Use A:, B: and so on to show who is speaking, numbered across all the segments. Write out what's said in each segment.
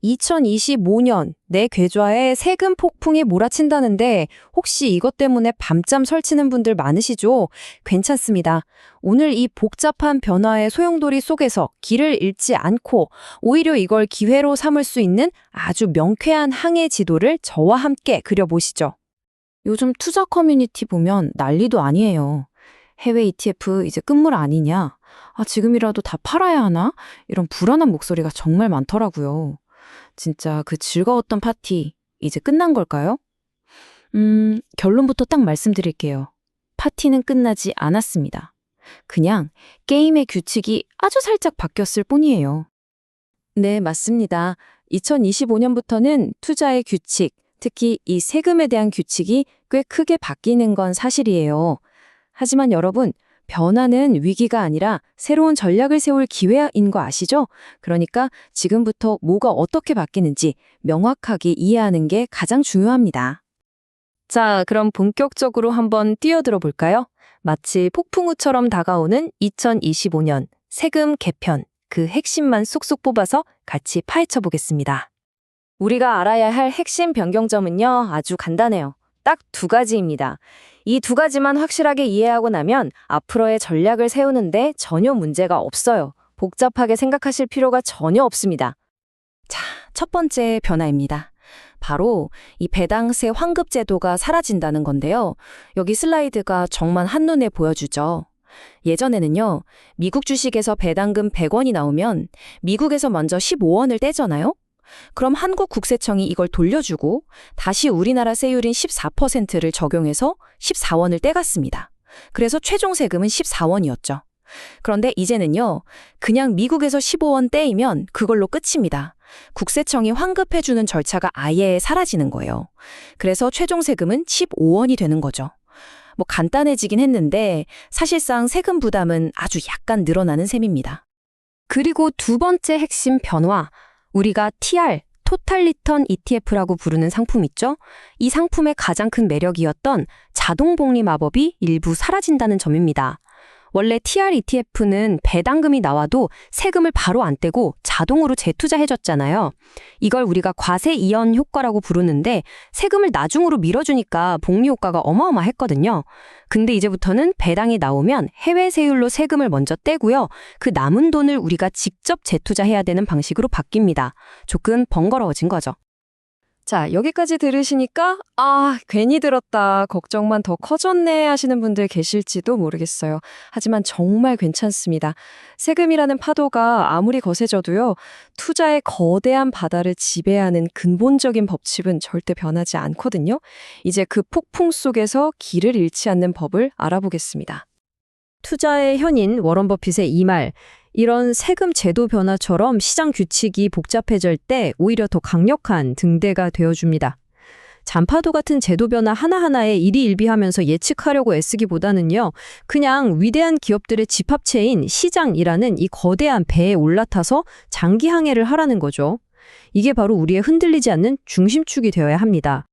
A: 2025년 내 계좌에 세금 폭풍이 몰아친다는데 혹시 이것 때문에 밤잠 설치는 분들 많으시죠? 괜찮습니다. 오늘 이 복잡한 변화의 소용돌이 속에서 길을 잃지 않고 오히려 이걸 기회로 삼을 수 있는 아주 명쾌한 항해 지도를 저와 함께 그려보시죠. 요즘 투자 커뮤니티 보면 난리도 아니에요. 해외 ETF 이제 끝물 아니냐? 지금이라도 다 팔아야 하나? 이런 불안한 목소리가 정말 많더라고요. 진짜 그 즐거웠던 파티, 이제 끝난 걸까요? 결론부터 딱 말씀드릴게요. 파티는 끝나지 않았습니다. 그냥 게임의 규칙이 아주 살짝 바뀌었을 뿐이에요. 네, 맞습니다. 2025년부터는 투자의 규칙, 특히 이 세금에 대한 규칙이 꽤 크게 바뀌는 건 사실이에요. 하지만 여러분, 변화는 위기가 아니라 새로운 전략을 세울 기회인 거 아시죠? 그러니까 지금부터 뭐가 어떻게 바뀌는지 명확하게 이해하는 게 가장 중요합니다. 자, 그럼 본격적으로 한번 뛰어들어 볼까요? 마치 폭풍우처럼 다가오는 2025년 세금 개편, 그 핵심만 쏙쏙 뽑아서 같이 파헤쳐 보겠습니다. 우리가 알아야 할 핵심 변경점은요, 아주 간단해요. 딱 두 가지입니다. 이 두 가지만 확실하게 이해하고 나면 앞으로의 전략을 세우는데 전혀 문제가 없어요. 복잡하게 생각하실 필요가 전혀 없습니다. 자, 첫 번째 변화입니다. 바로 이 배당세 환급 제도가 사라진다는 건데요. 여기 슬라이드가 정말 한눈에 보여주죠. 예전에는요, 미국 주식에서 배당금 100원이 나오면 미국에서 먼저 15원을 떼잖아요. 그럼 한국 국세청이 이걸 돌려주고 다시 우리나라 세율인 14%를 적용해서 14원을 떼갔습니다. 그래서 최종 세금은 14원이었죠. 그런데 이제는요, 그냥 미국에서 15원 떼이면 그걸로 끝입니다. 국세청이 환급해주는 절차가 아예 사라지는 거예요. 그래서 최종 세금은 15원이 되는 거죠. 뭐 간단해지긴 했는데 사실상 세금 부담은 아주 약간 늘어나는 셈입니다. 그리고 두 번째 핵심 변화, 우리가 TR, 토탈 리턴 ETF라고 부르는 상품 있죠? 이 상품의 가장 큰 매력이었던 자동 복리 마법이 일부 사라진다는 점입니다. 원래 TR ETF는 배당금이 나와도 세금을 바로 안 떼고 자동으로 재투자해줬잖아요. 이걸 우리가 과세 이연 효과라고 부르는데 세금을 나중으로 밀어주니까 복리 효과가 어마어마했거든요. 근데 이제부터는 배당이 나오면 해외 세율로 세금을 먼저 떼고요. 그 남은 돈을 우리가 직접 재투자해야 되는 방식으로 바뀝니다. 조금 번거로워진 거죠. 자, 여기까지 들으시니까 괜히 들었다, 걱정만 더 커졌네 하시는 분들 계실지도 모르겠어요. 하지만 정말 괜찮습니다. 세금이라는 파도가 아무리 거세져도요, 투자의 거대한 바다를 지배하는 근본적인 법칙은 절대 변하지 않거든요. 이제 그 폭풍 속에서 길을 잃지 않는 법을 알아보겠습니다. 투자의 현인 워런 버핏의 이 말, 이런 세금 제도 변화처럼 시장 규칙이 복잡해질 때 오히려 더 강력한 등대가 되어줍니다. 잔파도 같은 제도 변화 하나하나에 일희일비하면서 예측하려고 애쓰기보다는요, 그냥 위대한 기업들의 집합체인 시장이라는 이 거대한 배에 올라타서 장기 항해를 하라는 거죠. 이게 바로 우리의 흔들리지 않는 중심축이 되어야 합니다.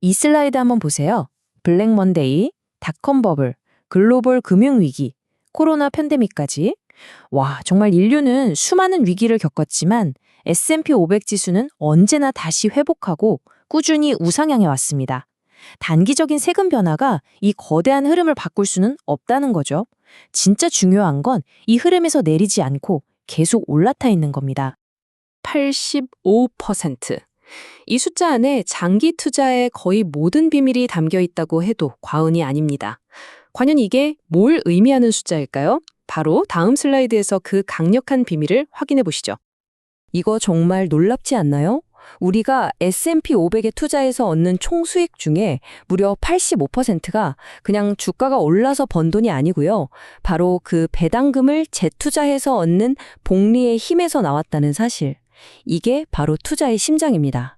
A: 이 슬라이드 한번 보세요. 블랙 먼데이, 닷컴 버블, 글로벌 금융위기, 코로나 팬데믹까지. 와, 정말 인류는 수많은 위기를 겪었지만 S&P 500 지수는 언제나 다시 회복하고 꾸준히 우상향해 왔습니다. 단기적인 세금 변화가 이 거대한 흐름을 바꿀 수는 없다는 거죠. 진짜 중요한 건 이 흐름에서 내리지 않고 계속 올라타 있는 겁니다. 85%. 이 숫자 안에 장기 투자의 거의 모든 비밀이 담겨 있다고 해도 과언이 아닙니다. 과연 이게 뭘 의미하는 숫자일까요? 바로 다음 슬라이드에서 그 강력한 비밀을 확인해 보시죠. 이거 정말 놀랍지 않나요? 우리가 S&P 500에 투자해서 얻는 총 수익 중에 무려 85%가 그냥 주가가 올라서 번 돈이 아니고요. 바로 그 배당금을 재투자해서 얻는 복리의 힘에서 나왔다는 사실. 이게 바로 투자의 심장입니다.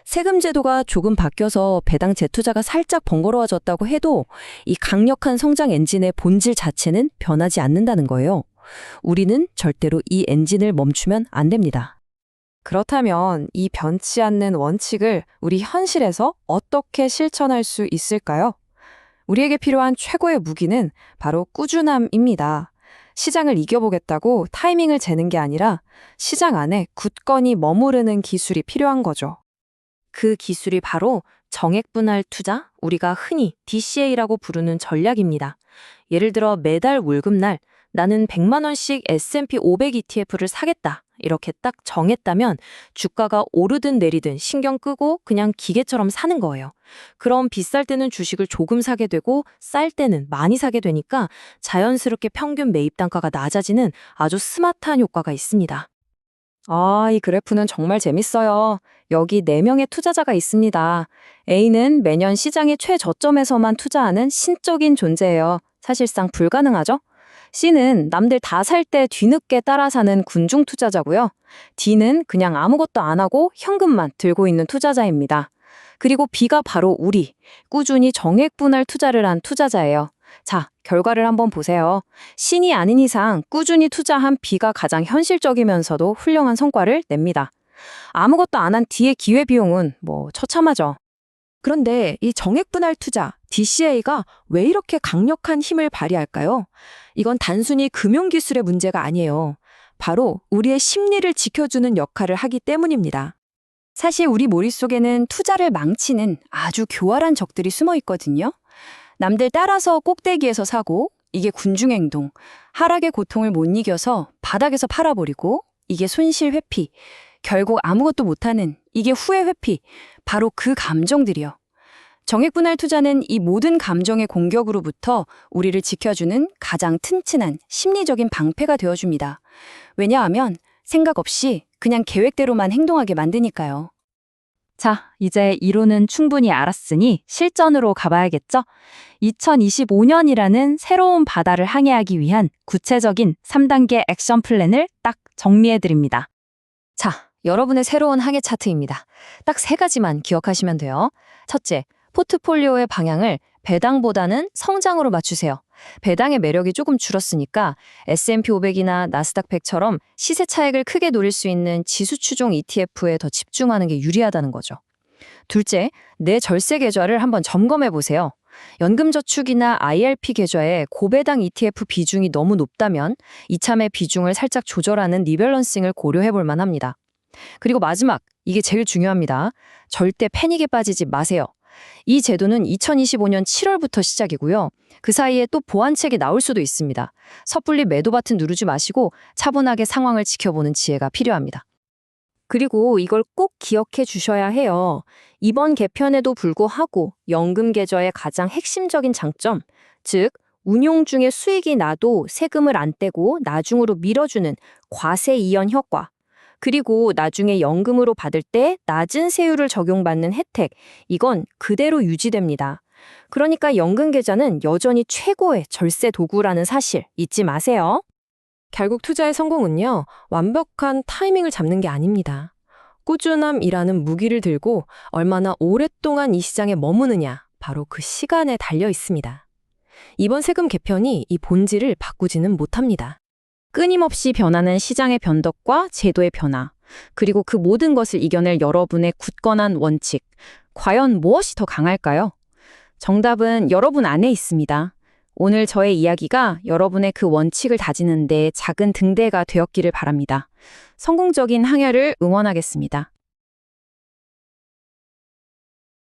A: 세금 제도가 조금 바뀌어서 배당 재투자가 살짝 번거로워졌다고 해도 이 강력한 성장 엔진의 본질 자체는 변하지 않는다는 거예요. 우리는 절대로 이 엔진을 멈추면 안 됩니다. 그렇다면 이 변치 않는 원칙을 우리 현실에서 어떻게 실천할 수 있을까요? 우리에게 필요한 최고의 무기는 바로 꾸준함입니다. 시장을 이겨보겠다고 타이밍을 재는 게 아니라 시장 안에 굳건히 머무르는 기술이 필요한 거죠. 그 기술이 바로 정액분할 투자, 우리가 흔히 DCA라고 부르는 전략입니다. 예를 들어 매달 월급날 나는 100만 원씩 S&P 500 ETF를 사겠다. 이렇게 딱 정했다면 주가가 오르든 내리든 신경 끄고 그냥 기계처럼 사는 거예요. 그럼 비쌀 때는 주식을 조금 사게 되고 쌀 때는 많이 사게 되니까 자연스럽게 평균 매입 단가가 낮아지는 아주 스마트한 효과가 있습니다. 이 그래프는 정말 재밌어요. 여기 4명의 투자자가 있습니다. A는 매년 시장의 최저점에서만 투자하는 신적인 존재예요. 사실상 불가능하죠? C는 남들 다 살 때 뒤늦게 따라 사는 군중 투자자고요. D는 그냥 아무것도 안 하고 현금만 들고 있는 투자자입니다. 그리고 B가 바로 우리, 꾸준히 정액분할 투자를 한 투자자예요. 자, 결과를 한번 보세요. 신이 아닌 이상 꾸준히 투자한 B가 가장 현실적이면서도 훌륭한 성과를 냅니다. 아무것도 안 한 D의 기회비용은 처참하죠.
B: 그런데 이 정액분할 투자, DCA가 왜 이렇게 강력한 힘을 발휘할까요? 이건 단순히 금융기술의 문제가 아니에요. 바로 우리의 심리를 지켜주는 역할을 하기 때문입니다.
A: 사실 우리 머릿속에는 투자를 망치는 아주 교활한 적들이 숨어 있거든요. 남들 따라서 꼭대기에서 사고, 이게 군중행동, 하락의 고통을 못 이겨서 바닥에서 팔아버리고, 이게 손실 회피, 결국 아무것도 못하는 이게 후회 회피, 바로 그 감정들이요. 정액분할 투자는 이 모든 감정의 공격으로부터 우리를 지켜주는 가장 튼튼한 심리적인 방패가 되어줍니다. 왜냐하면 생각 없이 그냥 계획대로만 행동하게 만드니까요. 자, 이제 이론은 충분히 알았으니 실전으로 가봐야겠죠? 2025년이라는 새로운 바다를 항해하기 위한 구체적인 3단계 액션 플랜을 딱 정리해드립니다. 자, 여러분의 새로운 항해 차트입니다. 딱 3가지만 기억하시면 돼요. 첫째, 포트폴리오의 방향을 배당보다는 성장으로 맞추세요. 배당의 매력이 조금 줄었으니까 S&P 500이나 나스닥 100처럼 시세 차익을 크게 노릴 수 있는 지수 추종 ETF에 더 집중하는 게 유리하다는 거죠. 둘째, 내 절세 계좌를 한번 점검해 보세요. 연금저축이나 IRP 계좌에 고배당 ETF 비중이 너무 높다면 이참에 비중을 살짝 조절하는 리밸런싱을 고려해 볼 만합니다. 그리고 마지막, 이게 제일 중요합니다. 절대 패닉에 빠지지 마세요. 이 제도는 2025년 7월부터 시작이고요. 그 사이에 또 보완책이 나올 수도 있습니다. 섣불리 매도 버튼 누르지 마시고 차분하게 상황을 지켜보는 지혜가 필요합니다. 그리고 이걸 꼭 기억해 주셔야 해요. 이번 개편에도 불구하고 연금 계좌의 가장 핵심적인 장점, 즉 운용 중에 수익이 나도 세금을 안 떼고 나중으로 밀어주는 과세 이연 효과, 그리고 나중에 연금으로 받을 때 낮은 세율을 적용받는 혜택, 이건 그대로 유지됩니다. 그러니까 연금 계좌는 여전히 최고의 절세 도구라는 사실 잊지 마세요.
B: 결국 투자의 성공은요, 완벽한 타이밍을 잡는 게 아닙니다. 꾸준함이라는 무기를 들고 얼마나 오랫동안 이 시장에 머무느냐, 바로 그 시간에 달려 있습니다. 이번 세금 개편이 이 본질을 바꾸지는 못합니다.
A: 끊임없이 변하는 시장의 변덕과 제도의 변화, 그리고 그 모든 것을 이겨낼 여러분의 굳건한 원칙, 과연 무엇이 더 강할까요? 정답은 여러분 안에 있습니다. 오늘 저의 이야기가 여러분의 그 원칙을 다지는 데 작은 등대가 되었기를 바랍니다. 성공적인 항해를 응원하겠습니다.